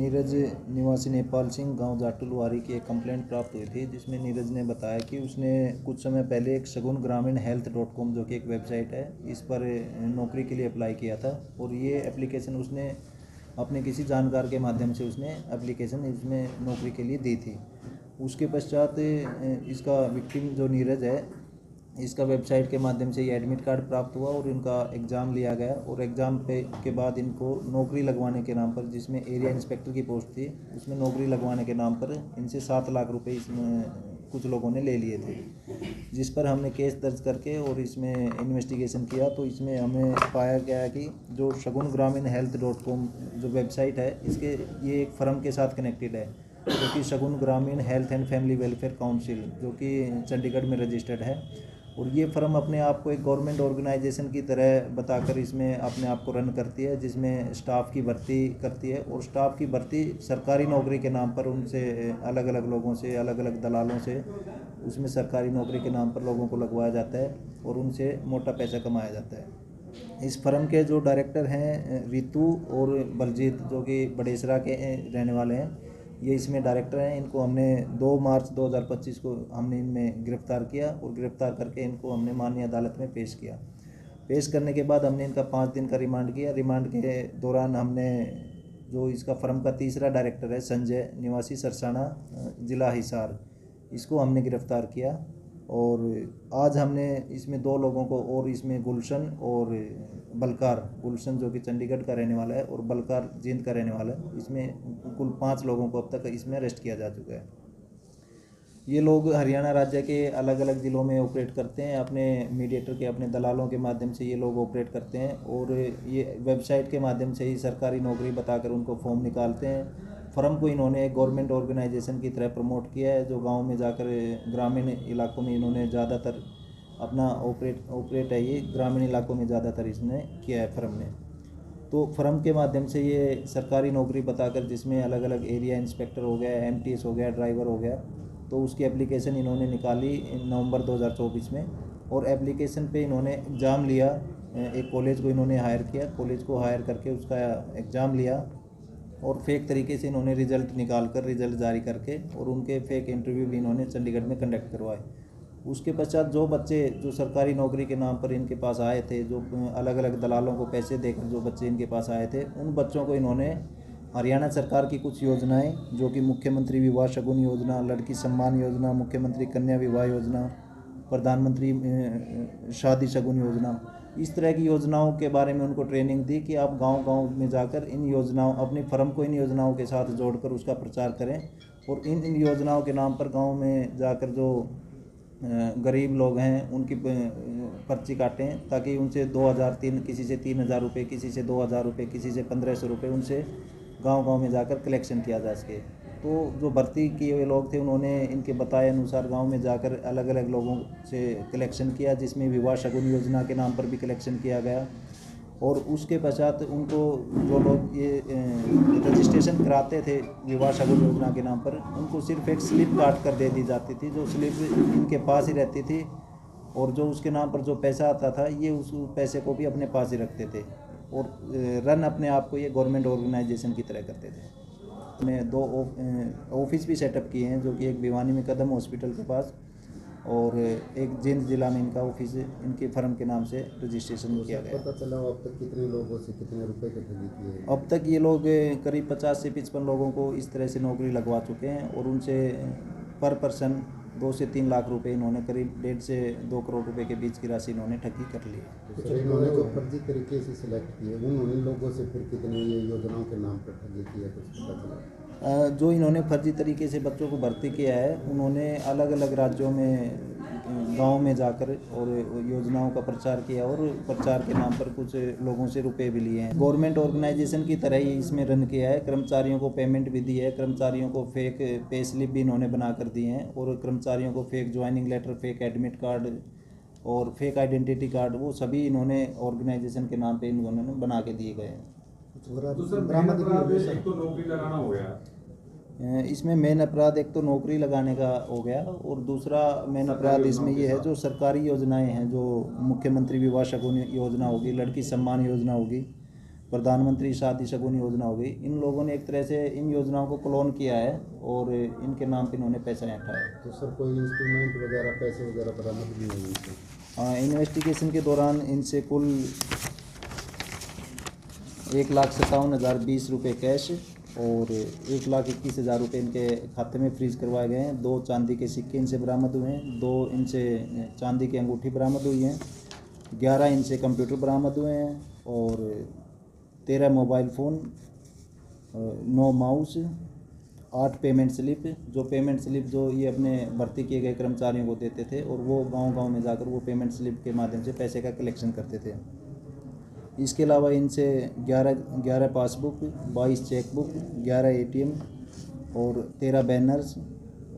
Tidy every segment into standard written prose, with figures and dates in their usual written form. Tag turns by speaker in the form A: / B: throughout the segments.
A: नीरज निवासी नेपाल सिंह गांव जाटुलवारी की एक कंप्लेंट प्राप्त हुई थी, जिसमें नीरज ने बताया कि उसने कुछ समय पहले एक शगुन ग्रामीण हेल्थ.com जो कि एक वेबसाइट है, इस पर नौकरी के लिए अप्लाई किया था। और ये एप्लीकेशन उसने अपने किसी जानकार के माध्यम से उसने एप्लीकेशन इसमें नौकरी के लिए दी थी। उसके पश्चात इसका विक्टिम जो नीरज है, इसका वेबसाइट के माध्यम से ये एडमिट कार्ड प्राप्त हुआ और इनका एग्ज़ाम लिया गया। और एग्ज़ाम के बाद इनको नौकरी लगवाने के नाम पर, जिसमें एरिया इंस्पेक्टर की पोस्ट थी, उसमें नौकरी लगवाने के नाम पर इनसे 7 लाख रुपए इसमें कुछ लोगों ने ले लिए थे, जिस पर हमने केस दर्ज करके और इसमें इन्वेस्टिगेशन किया। तो इसमें हमें पाया गया कि जो शगुन ग्रामीण हेल्थ.com जो वेबसाइट है, इसके ये एक फर्म के साथ कनेक्टेड है, जो कि शगुन ग्रामीण health and family welfare council, जो कि चंडीगढ़ में रजिस्टर्ड है। और ये फर्म अपने आप को एक गवर्नमेंट ऑर्गेनाइजेशन की तरह बताकर इसमें अपने आप को रन करती है, जिसमें स्टाफ की भर्ती करती है। और स्टाफ की भर्ती सरकारी नौकरी के नाम पर उनसे अलग अलग लोगों से, अलग अलग दलालों से उसमें सरकारी नौकरी के नाम पर लोगों को लगवाया जाता है और उनसे मोटा पैसा कमाया जाता है। इस फर्म के जो डायरेक्टर हैं रितु और बलजीत, जो कि बड़ेसरा के रहने वाले हैं, ये इसमें डायरेक्टर हैं। इनको हमने 2 मार्च 2025 को हमने इनमें गिरफ़्तार किया और गिरफ़्तार करके इनको हमने माननीय अदालत में पेश किया। पेश करने के बाद हमने इनका 5 दिन का रिमांड किया। रिमांड के दौरान हमने जो इसका फर्म का तीसरा डायरेक्टर है संजय निवासी सरसाना ज़िला हिसार, इसको हमने गिरफ़्तार किया। और आज हमने इसमें 2 लोगों को, और इसमें गुलशन और बलकार, गुलशन जो कि चंडीगढ़ का रहने वाला है और बलकार जींद का रहने वाला है, इसमें कुल 5 लोगों को अब तक इसमें अरेस्ट किया जा चुका है। ये लोग हरियाणा राज्य के अलग अलग ज़िलों में ऑपरेट करते हैं, अपने मीडिएटर के, अपने दलालों के माध्यम से ये लोग ऑपरेट करते हैं। और ये वेबसाइट के माध्यम से ही सरकारी नौकरी बताकर उनको फॉर्म निकालते हैं। फर्म को इन्होंने एक गवर्नमेंट ऑर्गेनाइजेशन की तरह प्रमोट किया है, जो गांव में जाकर ग्रामीण इलाकों में इन्होंने ज़्यादातर अपना ऑपरेट है, ये ग्रामीण इलाकों में ज़्यादातर इसने किया है फर्म ने। तो फर्म के माध्यम से ये सरकारी नौकरी बताकर, जिसमें अलग अलग एरिया इंस्पेक्टर हो गया, MTS हो गया, ड्राइवर हो गया, तो उसकी एप्लीकेशन इन्होंने निकाली नवंबर 2024 में। और एप्लीकेशन पे इन्होंने एग्ज़ाम लिया, एक कॉलेज को इन्होंने हायर किया, कॉलेज को हायर करके उसका एग्ज़ाम लिया और फेक तरीके से इन्होंने रिज़ल्ट निकाल कर, रिज़ल्ट जारी करके, और उनके फेक इंटरव्यू भी इन्होंने चंडीगढ़ में कंडक्ट करवाए। उसके पश्चात जो बच्चे जो सरकारी नौकरी के नाम पर इनके पास आए थे, जो अलग अलग दलालों को पैसे देकर जो बच्चे इनके पास आए थे, उन बच्चों को इन्होंने हरियाणा सरकार की कुछ योजनाएं, जो कि मुख्यमंत्री विवाह शगुन योजना, लड़की सम्मान योजना, मुख्यमंत्री कन्या विवाह योजना, प्रधानमंत्री शादी शगुन योजना, इस तरह की योजनाओं के बारे में उनको ट्रेनिंग दी कि आप गांव-गांव में जाकर इन योजनाओं, अपनी फर्म को इन योजनाओं के साथ जोड़कर उसका प्रचार करें। और इन योजनाओं के नाम पर गाँव में जाकर जो गरीब लोग हैं उनकी पर्ची काटें, ताकि उनसे 2003, किसी से 3000 रुपये, किसी से 2000 रुपये, किसी से 1500 रुपये उनसे गांव-गांव में जाकर कलेक्शन किया जा सके। तो जो भर्ती किए हुए लोग थे, उन्होंने इनके बताए अनुसार गांव में जाकर अलग अलग लोगों से कलेक्शन किया, जिसमें विवाह शगुन योजना के नाम पर भी कलेक्शन किया गया। और उसके पश्चात उनको जो लोग ये रजिस्ट्रेशन कराते थे विवाह शगुन योजना के नाम पर, उनको सिर्फ एक स्लिप काट कर दे दी जाती थी, जो स्लिप इनके पास ही रहती थी। और जो उसके नाम पर जो पैसा आता था, ये उस पैसे को भी अपने पास ही रखते थे और रन अपने आप को ये गवर्नमेंट ऑर्गेनाइजेशन की तरह करते थे। मैं 2 ऑफिस भी सेटअप किए हैं, जो कि एक भिवानी में कदम हॉस्पिटल के पास और एक जींद जिला में इनका ऑफिस इनके फर्म के नाम से रजिस्ट्रेशन किया गया।
B: पता चला अब तक कितने लोगों से कितने रुपए के ठगी किए?
A: अब तक ये लोग करीब 50 से 55 लोगों को इस तरह से नौकरी लगवा चुके हैं और उनसे पर पर्सन 2 से 3 लाख रुपए, इन्होंने करीब 1.5 से 2 करोड़ रुपए के बीच की राशि इन्होंने ठगी कर ली।
B: तो सर, इन्होंने जो फर्जी तरीके से सिलेक्ट किए, उन लोगों से फिर कितने ये योजनाओं के नाम पर ठगी किया, कुछ पता चला?
A: जो इन्होंने फर्जी तरीके से बच्चों को भर्ती किया है, उन्होंने अलग अलग राज्यों में गांव में जाकर और योजनाओं का प्रचार किया और प्रचार के नाम पर कुछ लोगों से रुपए भी लिए हैं। गवर्नमेंट ऑर्गेनाइजेशन की तरह ही इसमें रन किया है। कर्मचारियों को पेमेंट भी दी है, कर्मचारियों को फेक पे स्लिप भी इन्होंने बना कर दिए हैं और कर्मचारियों को fake joining letter, fake admit card और फेक आइडेंटिटी कार्ड, वो सभी इन्होंने ऑर्गेनाइजेशन के नाम पर इन्होंने बना के दिए गए हैं।
C: तो सर मेन अपराध एक तो नौकरी लगाना हो गया,
A: इसमें मेन अपराध एक तो नौकरी लगाने का हो गया और दूसरा मेन अपराध इसमें ये है जो सरकारी योजनाएं हैं, जो मुख्यमंत्री विवाह शगुन योजना होगी, लड़की सम्मान योजना होगी, प्रधानमंत्री शादी शगुन योजना हो गई, इन लोगों ने एक तरह से इन योजनाओं को क्लोन किया है और इनके नाम पे इन्होंने पैसा ऐंठा है।
B: तो सर कोई इंस्ट्रूमेंट वगैरह पैसे वगैरह बरामद नहीं हुए इनसे?
A: इन्वेस्टिगेशन के दौरान इनसे कुल 1,57,020 रुपये कैश और 1,21,000 रुपये इनके खाते में फ्रीज करवाए गए हैं। 2 चांदी के सिक्के इनसे बरामद हुए हैं, 2 इनसे चांदी की अंगूठी बरामद हुई हैं, 11 इनसे कंप्यूटर बरामद हुए हैं और 13 mobile phone, 9 mouse, 8 payment slip, जो पेमेंट स्लिप जो ये अपने भर्ती किए गए कर्मचारियों को देते थे और वो गांव-गांव में जाकर वो पेमेंट स्लिप के माध्यम से पैसे का कलेक्शन करते थे। इसके अलावा इनसे 11 पासबुक, 22 चेकबुक, 11 ATM और 13 बैनर्स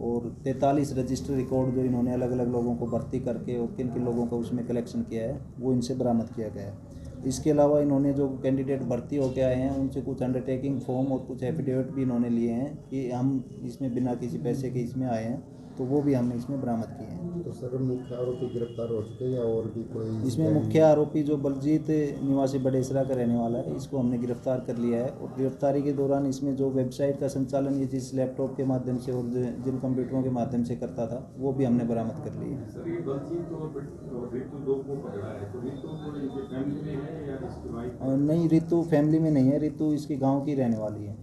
A: और 43 रजिस्टर रिकॉर्ड जो इन्होंने अलग अलग लोगों को भर्ती करके और किन किन लोगों का उसमें कलेक्शन किया है वो इनसे बरामद किया गया है। इसके अलावा इन्होंने जो कैंडिडेट भर्ती होकर आए हैं उनसे कुछ अंडरटेकिंग फॉर्म और कुछ एफिडेविट भी इन्होंने लिए हैं कि हम इसमें बिना किसी पैसे के इसमें आए हैं, तो वो भी हमने इसमें बरामद किए हैं।
B: तो सर मुख्य आरोपी गिरफ्तार हो चुके हैं या और भी कोई?
A: इसमें मुख्य आरोपी जो बलजीत निवासी बड़ेसरा का रहने वाला है, इसको हमने गिरफ्तार कर लिया है और गिरफ्तारी के दौरान इसमें जो वेबसाइट का संचालन ये जिस लैपटॉप के माध्यम से और जिन कंप्यूटरों के माध्यम से करता था वो भी हमने बरामद कर लिए हैं।
C: सर ये बलजीत और रितु दो को पकड़ा है, तो रितु को इनके फैमिली में है या इसकी वाइफ?
A: नहीं, रितु फैमिली में नहीं है, रितु इसके गाँव की रहने वाली है।